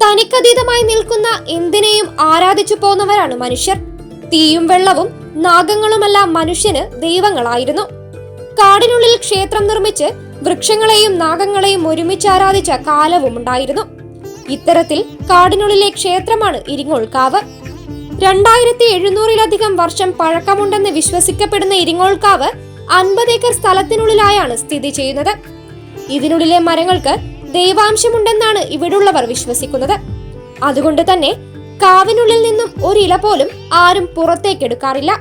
തനിക്കതീതമായി നിൽക്കുന്ന എന്തിനേയും ആരാധിച്ചു പോന്നവരാണ് മനുഷ്യർ. തീയും വെള്ളവും നാഗങ്ങളുമെല്ലാം മനുഷ്യന് ദൈവങ്ങളായിരുന്നു. കാടിനുള്ളിൽ ക്ഷേത്രം നിർമ്മിച്ച് വൃക്ഷങ്ങളെയും നാഗങ്ങളെയും ഒരുമിച്ച് ആരാധിച്ച കാലവും ഉണ്ടായിരുന്നു. ഇത്തരത്തിൽ കാടിനുള്ളിലെ ക്ഷേത്രമാണ് ഇരിങ്ങോൾക്കാവ്. 2700-ലധികം വർഷം പഴക്കമുണ്ടെന്ന് വിശ്വസിക്കപ്പെടുന്ന ഇരിങ്ങോൾക്കാവ് 50 ഏക്കർ സ്ഥലത്തിനുള്ളിലായാണ് സ്ഥിതി ചെയ്യുന്നത്. ഇതിനുള്ളിലെ മരങ്ങൾക്ക് ദൈവാംശമുണ്ടെന്നാണ് ഇവിടുള്ളവർ വിശ്വസിക്കുന്നത്. അതുകൊണ്ട് തന്നെ കാവിനുള്ളിൽ നിന്നും ഒരില പോലും ആരും പുറത്തേക്കെടുക്കാറില്ല.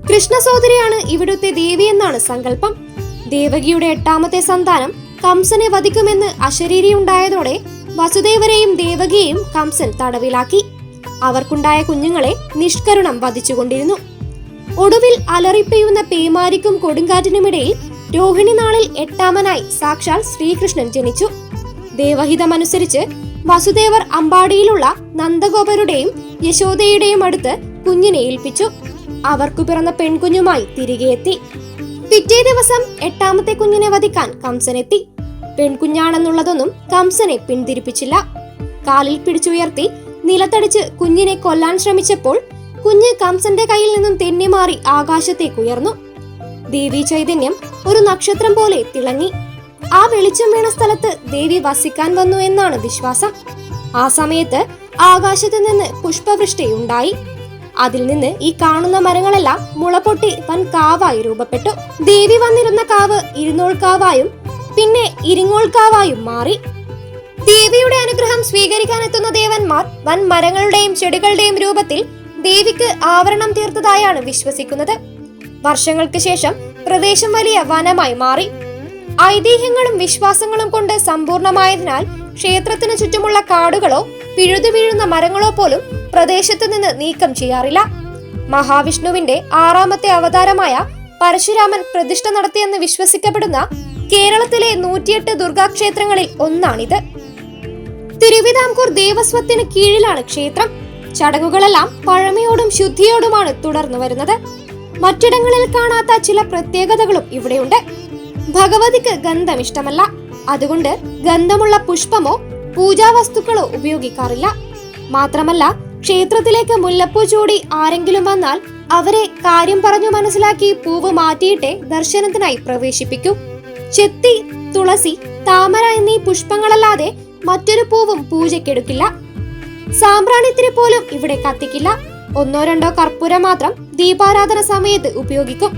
കൃഷ്ണസോദരിയാണ് ഇവിടുത്തെ ദേവി എന്നാണ് സങ്കല്പം. ദേവകിയുടെ 8ാമത്തെ സന്താനം കംസനെ വധിക്കുമെന്ന് അശരീരിയുണ്ടായതോടെ വസുദേവരെയും ദേവകിയെയും കംസൻ തടവിലാക്കി. അവർക്കുണ്ടായ കുഞ്ഞുങ്ങളെ നിഷ്കരുണം വധിച്ചുകൊണ്ടിരുന്നു. ഒടുവിൽ അലറിപ്പെയ്യുന്ന പേമാരിക്കും കൊടുങ്കാറ്റിനുമിടയിൽ രോഹിണി നാളിൽ 8ാമനായി സാക്ഷാൽ ശ്രീകൃഷ്ണൻ ജനിച്ചു. ദേവഹിതമനുസരിച്ച് വസുദേവർ അമ്പാടിയിലുള്ള നന്ദഗോപരുടെയും യശോദയുടെയും അടുത്ത് കുഞ്ഞിനെ ഏൽപ്പിച്ചു. അവർക്കു പിറന്ന പെൺകുഞ്ഞുമായി തിരികെ എത്തി. പിറ്റേ ദിവസം 8ാമത്തെ കുഞ്ഞിനെ വധിക്കാൻ കംസനെത്തി. പെൺകുഞ്ഞാണെന്നുള്ളതൊന്നും കംസനെ പിന്തിരിപ്പിച്ചില്ല. കാലിൽ പിടിച്ചുയർത്തി നിലത്തടിച്ച് കുഞ്ഞിനെ കൊല്ലാൻ ശ്രമിച്ചപ്പോൾ കുഞ്ഞ് കംസന്റെ കയ്യിൽ നിന്നും തെന്നിമാറി ആകാശത്തേക്കുയർന്നു. ദേവി ചൈതന്യം ഒരു നക്ഷത്രം പോലെ തിളങ്ങി. ആ വെളിച്ചം വീണ സ്ഥലത്ത് ദേവി വസിക്കാൻ വന്നു എന്നാണ് വിശ്വാസം. ആ സമയത്ത് ആകാശത്ത് നിന്ന് പുഷ്പവൃഷ്ടിയുണ്ടായി. അതിൽ നിന്ന് ഈ കാണുന്ന മരങ്ങളെല്ലാം മുളപൊട്ടി വൻ കാവായി രൂപപ്പെട്ടു. ദേവി വന്നിരുന്ന കാവ് ഇരുന്നോൾക്കാവായും പിന്നെ ഇരിങ്ങോൾക്കാവായും മാറി. ദേവിയുടെ അനുഗ്രഹം സ്വീകരിക്കാനെത്തുന്ന ദേവന്മാർ വൻ മരങ്ങളുടെയും ചെടികളുടെയും രൂപത്തിൽ ദേവിക്ക് ആവരണം തീർത്തതായാണ് വിശ്വസിക്കുന്നത്. വർഷങ്ങൾക്ക് ശേഷം പ്രദേശം വലിയ വനമായി മാറി. ഐതിഹ്യങ്ങളും വിശ്വാസങ്ങളും കൊണ്ട് സമ്പൂർണമായതിനാൽ ക്ഷേത്രത്തിനു ചുറ്റുമുള്ള കാടുകളോ പിഴുതു വീഴുന്ന മരങ്ങളോ പോലും പ്രദേശത്ത് നിന്ന് നീക്കം ചെയ്യാറില്ല. മഹാവിഷ്ണുവിന്റെ 6ാമത്തെ അവതാരമായ പരശുരാമൻ പ്രതിഷ്ഠ നടത്തിയെന്ന് വിശ്വസിക്കപ്പെടുന്ന കേരളത്തിലെ 108 ദുർഗാക്ഷേത്രങ്ങളിൽ ഒന്നാണിത്. തിരുവിതാംകൂർ ദേവസ്വത്തിന് കീഴിലാണ് ക്ഷേത്രം. ചടങ്ങുകളെല്ലാം പഴമയോടും ശുദ്ധിയോടുമാണ് തുടർന്നു വരുന്നത്. മറ്റിടങ്ങളിൽ കാണാത്ത ചില പ്രത്യേകതകളും ഇവിടെയുണ്ട്. ഭഗവതിക്ക് ഗന്ധം ഇഷ്ടമല്ല. അതുകൊണ്ട് ഗന്ധമുള്ള പുഷ്പമോ പൂജാവസ്തുക്കളോ ഉപയോഗിക്കാറില്ല. മാത്രമല്ല ക്ഷേത്രത്തിലേക്ക് മുല്ലപ്പൂ ചൂടി ആരെങ്കിലും വന്നാൽ അവരെ കാര്യം പറഞ്ഞു മനസ്സിലാക്കി പൂവ് മാറ്റിയിട്ടേ ദർശനത്തിനായി പ്രവേശിപ്പിക്കൂ. ചെത്തി, തുളസി, താമര എന്നീ പുഷ്പങ്ങളല്ലാതെ മറ്റൊരു പൂവും പൂജയ്ക്കെടുക്കില്ല. സാമ്പ്രാണിത്തിരി പോലും ഇവിടെ കത്തിക്കില്ല. 1-2 കർപ്പൂരം മാത്രം ദീപാരാധന സമയത്ത് ഉപയോഗിക്കും.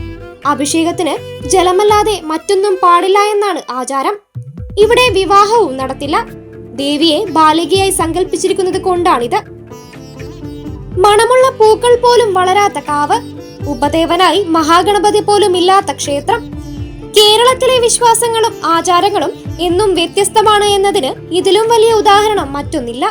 അഭിഷേകത്തിന് ജലമല്ലാതെ മറ്റൊന്നും പാടില്ല എന്നാണ് ആചാരം. ഇവിടെ വിവാഹവും നടത്തില്ല. ദേവിയെ ബാലികയായി സങ്കല്പിച്ചിരിക്കുന്നത് കൊണ്ടാണിത്. മണമുള്ള പൂക്കൾ പോലും വളരാത്ത കാവ്, ഉപദേവനായി മഹാഗണപതി പോലും ഇല്ലാത്ത ക്ഷേത്രം. കേരളത്തിലെ വിശ്വാസങ്ങളും ആചാരങ്ങളും എന്നും വ്യത്യസ്തമാണ് എന്നതിന് ഇതിലും വലിയ ഉദാഹരണം മറ്റൊന്നില്ല.